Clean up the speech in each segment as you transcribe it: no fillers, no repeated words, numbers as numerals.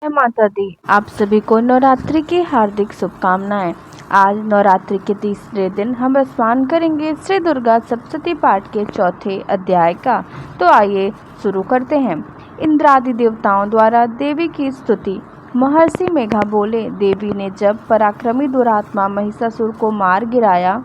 जय माता दी। आप सभी को नवरात्रि की हार्दिक शुभकामनाएं। आज नवरात्रि के तीसरे दिन हम स्नान करेंगे श्री दुर्गा सप्तशती पाठ के चौथे अध्याय का। तो आइए शुरू करते हैं। इंद्रादि देवताओं द्वारा देवी की स्तुति। महर्षि मेघा बोले, देवी ने जब पराक्रमी दुरात्मा महिषासुर को मार गिराया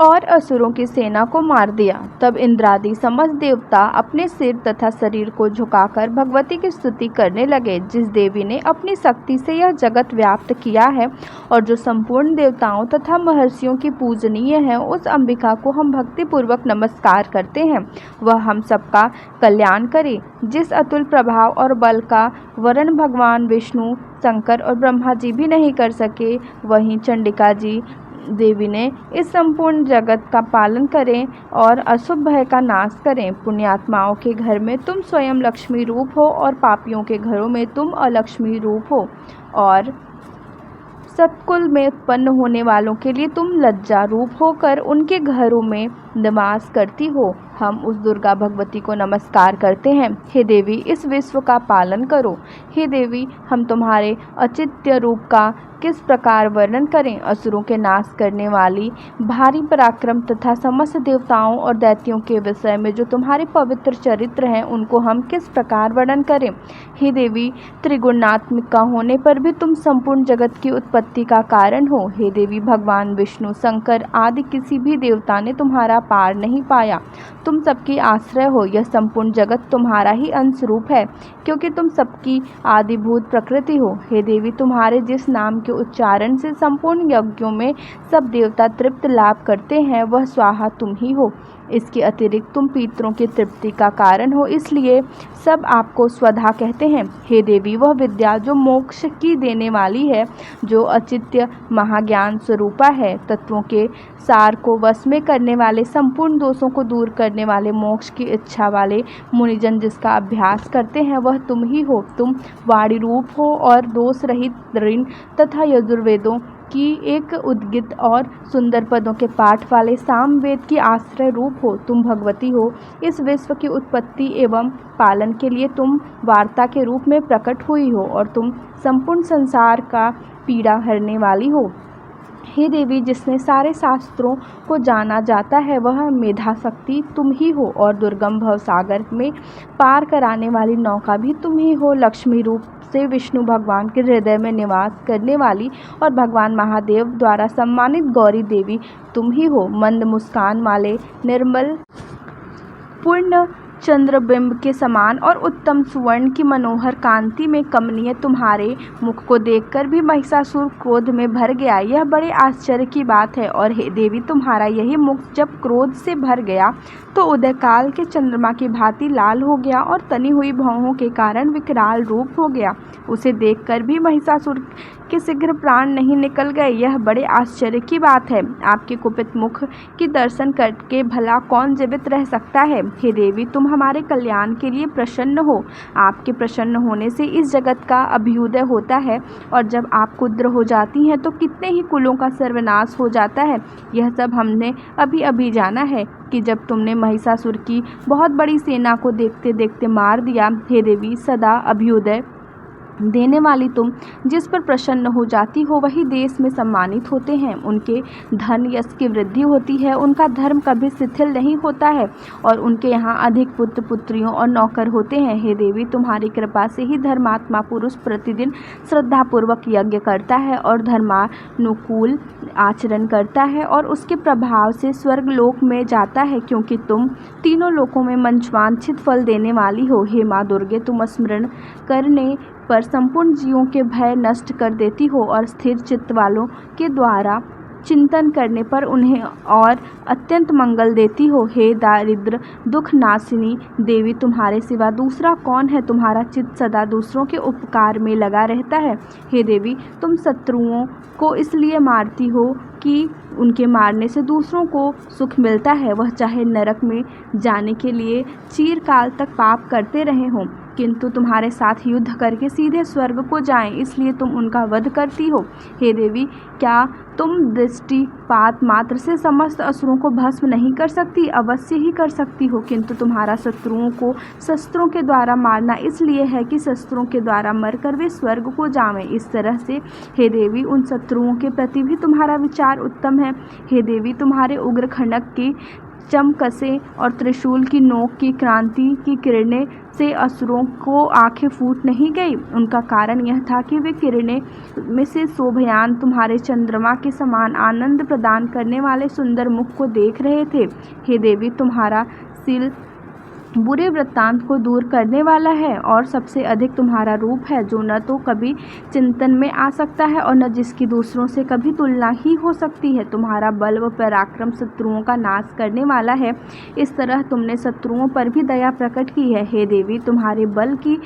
और असुरों की सेना को मार दिया, तब इंद्रादि समस्त देवता अपने सिर तथा शरीर को झुकाकर भगवती की स्तुति करने लगे। जिस देवी ने अपनी शक्ति से यह जगत व्याप्त किया है और जो संपूर्ण देवताओं तथा महर्षियों की पूजनीय है, उस अंबिका को हम भक्तिपूर्वक नमस्कार करते हैं। वह हम सबका कल्याण करे। जिस अतुल प्रभाव और बल का वर्णन भगवान विष्णु, शंकर और ब्रह्मा जी भी नहीं कर सके, वहीं चंडिका जी देवी ने इस संपूर्ण जगत का पालन करें और अशुभ भय का नाश करें। पुण्यात्माओं के घर में तुम स्वयं लक्ष्मी रूप हो और पापियों के घरों में तुम अलक्ष्मी रूप हो, और सत्कुल में उत्पन्न होने वालों के लिए तुम लज्जा रूप होकर उनके घरों में निवास करती हो। हम उस दुर्गा भगवती को नमस्कार करते हैं। हे देवी, इस विश्व का पालन करो। हे देवी, हम तुम्हारे अचित्य रूप का किस प्रकार वर्णन करें। असुरों के नाश करने वाली भारी पराक्रम तथा समस्त देवताओं और दैत्यों के विषय में जो तुम्हारे पवित्र चरित्र हैं, उनको हम किस प्रकार वर्णन करें। हे देवी, त्रिगुणात्मिका होने पर भी तुम संपूर्ण जगत की उत्पत्ति का कारण हो। हे देवी, भगवान विष्णु, शंकर आदि किसी भी देवता ने तुम्हारा पार नहीं पाया। तुम सबकी आश्रय हो। यह संपूर्ण जगत तुम्हारा ही अंश रूप है, क्योंकि तुम सबकी आदिभूत प्रकृति हो। हे देवी, तुम्हारे जिस नाम के उच्चारण से संपूर्ण यज्ञों में सब देवता तृप्त लाभ करते हैं, वह स्वाहा तुम ही हो। इसके अतिरिक्त तुम पितरों की तृप्ति का कारण हो, इसलिए सब आपको स्वधा कहते हैं। हे देवी, वह विद्या जो मोक्ष की देने वाली है, जो अचित्य महाज्ञान स्वरूपा है, तत्वों के सार को वश में करने वाले, संपूर्ण दोषों को दूर करने वाले, मोक्ष की इच्छा वाले मुनिजन जिसका अभ्यास करते हैं, वह तुम ही हो। तुम वाणी रूप हो और दोष रहित ऋण तथा यजुर्वेदों की एक उद्गित और सुंदर पदों के पाठ वाले सामवेद की आश्रय रूप हो। तुम भगवती हो। इस विश्व की उत्पत्ति एवं पालन के लिए तुम वार्ता के रूप में प्रकट हुई हो और तुम संपूर्ण संसार का पीड़ा हरने वाली हो। हे देवी, जिसने सारे शास्त्रों को जाना जाता है, वह मेधा शक्ति तुम ही हो, और दुर्गम भवसागर में पार कराने वाली नौका भी तुम ही हो। लक्ष्मी रूप से विष्णु भगवान के हृदय में निवास करने वाली और भगवान महादेव द्वारा सम्मानित गौरी देवी तुम ही हो। मंद मुस्कान वाले, निर्मल पूर्ण चंद्रबिंब के समान और उत्तम सुवर्ण की मनोहर कांति में कमनीय तुम्हारे मुख को देखकर भी महिषासुर क्रोध में भर गया। यह बड़े आश्चर्य की बात है। और हे देवी, तुम्हारा यही मुख जब क्रोध से भर गया तो उदय काल के चंद्रमा की भांति लाल हो गया और तनी हुई भौहों के कारण विकराल रूप हो गया। उसे देखकर भी महिषासुर के शीघ्र प्राण नहीं निकल गए। यह बड़े आश्चर्य की बात है। आपके कुपित मुख की दर्शन करके भला कौन जीवित रह सकता है। हे देवी, तुम हमारे कल्याण के लिए प्रसन्न हो। आपके प्रसन्न होने से इस जगत का अभ्युदय होता है, और जब आप कुद्र हो जाती हैं तो कितने ही कुलों का सर्वनाश हो जाता है। यह सब हमने अभी अभी जाना है कि जब तुमने महिषासुर की बहुत बड़ी सेना को देखते देखते मार दिया। हे देवी, सदा अभ्युदय देने वाली तुम जिस पर प्रसन्न हो जाती हो, वही देश में सम्मानित होते हैं। उनके धन यश की वृद्धि होती है, उनका धर्म कभी शिथिल नहीं होता है, और उनके यहाँ अधिक पुत्र पुत्रियों और नौकर होते हैं। हे देवी, तुम्हारी कृपा से ही धर्मात्मा पुरुष प्रतिदिन श्रद्धापूर्वक यज्ञ करता है और धर्मानुकूल आचरण करता है, और उसके प्रभाव से स्वर्ग लोक में जाता है, क्योंकि तुम तीनों लोकों में मंचवांछित फल देने वाली हो। हे माँ दुर्गे, तुम स्मरण करने पर संपूर्ण जीवों के भय नष्ट कर देती हो, और स्थिर चित्त वालों के द्वारा चिंतन करने पर उन्हें और अत्यंत मंगल देती हो। हे दारिद्र दुख नाशिनी देवी, तुम्हारे सिवा दूसरा कौन है। तुम्हारा चित्त सदा दूसरों के उपकार में लगा रहता है। हे देवी, तुम शत्रुओं को इसलिए मारती हो कि उनके मारने से दूसरों को सुख मिलता है, वह चाहे नरक में जाने के लिए चिरकाल तक पाप करते रहे हों। किंतु तुम्हारे साथ युद्ध करके सीधे स्वर्ग को जाएं, इसलिए तुम उनका वध करती हो। हे देवी, क्या तुम दृष्टिपात मात्र से समस्त असुरों को भस्म नहीं कर सकती? अवश्य ही कर सकती हो, किंतु तुम्हारा शत्रुओं को शस्त्रों के द्वारा मारना इसलिए है कि शस्त्रों के द्वारा मरकर वे स्वर्ग को जावें। इस तरह से हे देवी, उन शत्रुओं के प्रति भी तुम्हारा विचार उत्तम है। हे देवी, तुम्हारे उग्र खड्ग की चमकसे और त्रिशूल की नोक की क्रांति की किरणें से असुरों को आंखें फूट नहीं गई। उनका कारण यह था कि वे किरणें में से शोभयान तुम्हारे चंद्रमा के समान आनंद प्रदान करने वाले सुंदर मुख को देख रहे थे। हे देवी, तुम्हारा शील बुरे वृत्तांत को दूर करने वाला है और सबसे अधिक तुम्हारा रूप है, जो न तो कभी चिंतन में आ सकता है और न जिसकी दूसरों से कभी तुलना ही हो सकती है। तुम्हारा बल व पराक्रम शत्रुओं का नाश करने वाला है। इस तरह तुमने शत्रुओं पर भी दया प्रकट की है। हे देवी, तुम्हारे बल की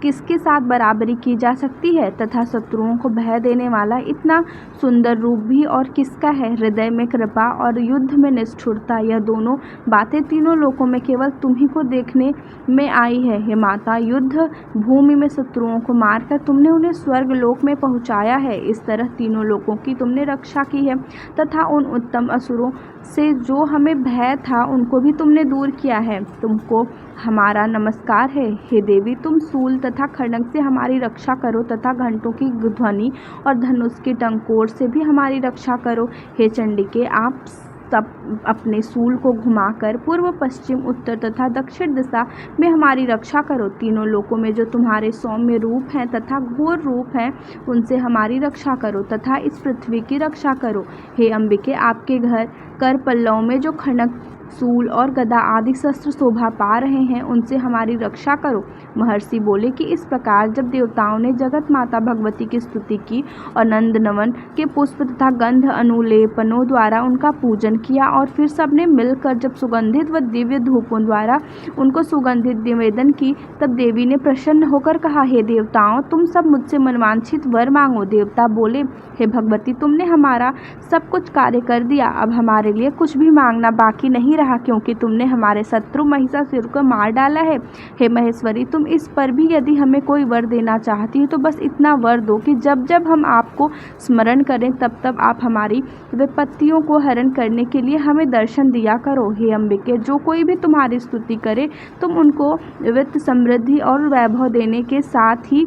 किसके साथ बराबरी की जा सकती है, तथा शत्रुओं को भय देने वाला इतना सुंदर रूप भी और किसका है? हृदय में कृपा और युद्ध में निष्ठुरता, यह दोनों बातें तीनों लोकों में केवल तुम्ही को देखने में आई है। हे माता, युद्ध भूमि में शत्रुओं को मारकर तुमने उन्हें स्वर्ग लोक में पहुंचाया है। इस तरह तीनों लोकों की तुमने रक्षा की है, तथा उन उत्तम असुरों से जो हमें भय था उनको भी तुमने दूर किया है। तुमको हमारा नमस्कार है। हे देवी, तुम शूल तथा खड्ग से हमारी रक्षा करो, तथा घंटों की ध्वनि और धनुष की टंकोर से भी हमारी रक्षा करो। हे चंडिके, आप सब अपने शूल को घुमाकर पूर्व, पश्चिम, उत्तर तथा दक्षिण दिशा में हमारी रक्षा करो। तीनों लोकों में जो तुम्हारे सौम्य रूप हैं तथा घोर रूप हैं, उनसे हमारी रक्षा करो, तथा इस पृथ्वी की रक्षा करो। हे अंबिके, आपके घर कर पल्लव में जो खड्ग, शूल और गदा आदि शस्त्र शोभा पा रहे हैं, उनसे हमारी रक्षा करो। महर्षि बोले कि इस प्रकार जब देवताओं ने जगत माता भगवती की स्तुति की और नंदनवन के पुष्प तथा गंध अनुलेपनों द्वारा उनका पूजन किया और फिर सबने मिलकर जब सुगंधित व दिव्य धूपों द्वारा उनको सुगंधित निवेदन की, तब देवी ने प्रसन्न होकर कहा, हे देवताओं, तुम सब मुझसे मनवांछित वर मांगो। देवता बोले, हे भगवती, तुमने हमारा सब कुछ कार्य कर दिया, अब हमारे लिए कुछ भी मांगना बाकी नहीं रहा, क्योंकि तुमने हमारे शत्रु महिषासुर को मार डाला है। हे महेश्वरी, तुम इस पर भी यदि हमें कोई वर देना चाहती हो तो बस इतना वर दो कि जब जब हम आपको स्मरण करें तब तब आप हमारी विपत्तियों को हरण करने के लिए हमें दर्शन दिया करो। हे अंबिके, जो कोई भी तुम्हारी स्तुति करे तुम उनको वित्त, समृद्धि और वैभव देने के साथ ही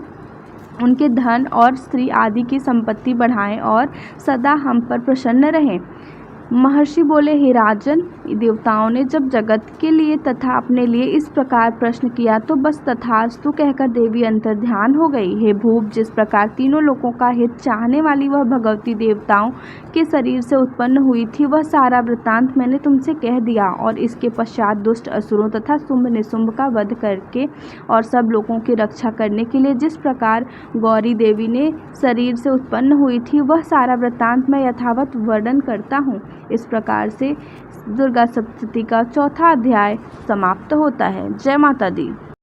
उनके धन और स्त्री आदि की संपत्ति बढ़ाएं और सदा हम पर प्रसन्न रहें। महर्षि बोले, हे राजन, देवताओं ने जब जगत के लिए तथा अपने लिए इस प्रकार प्रश्न किया तो बस तथास्तु कहकर देवी अंतर्ध्यान हो गई। हे भूप, जिस प्रकार तीनों लोगों का हित चाहने वाली वह भगवती देवताओं के शरीर से उत्पन्न हुई थी, वह सारा वृत्तांत मैंने तुमसे कह दिया। और इसके पश्चात दुष्ट असुरों तथा शुंभ निशुंभ का वध करके और सब लोगों की रक्षा करने के लिए जिस प्रकार गौरी देवी ने शरीर से उत्पन्न हुई थी, वह सारा वृत्तांत मैं यथावत वर्णन करता हूँ। इस प्रकार से दुर्गा सप्तशती का चौथा अध्याय समाप्त होता है। जय माता दी।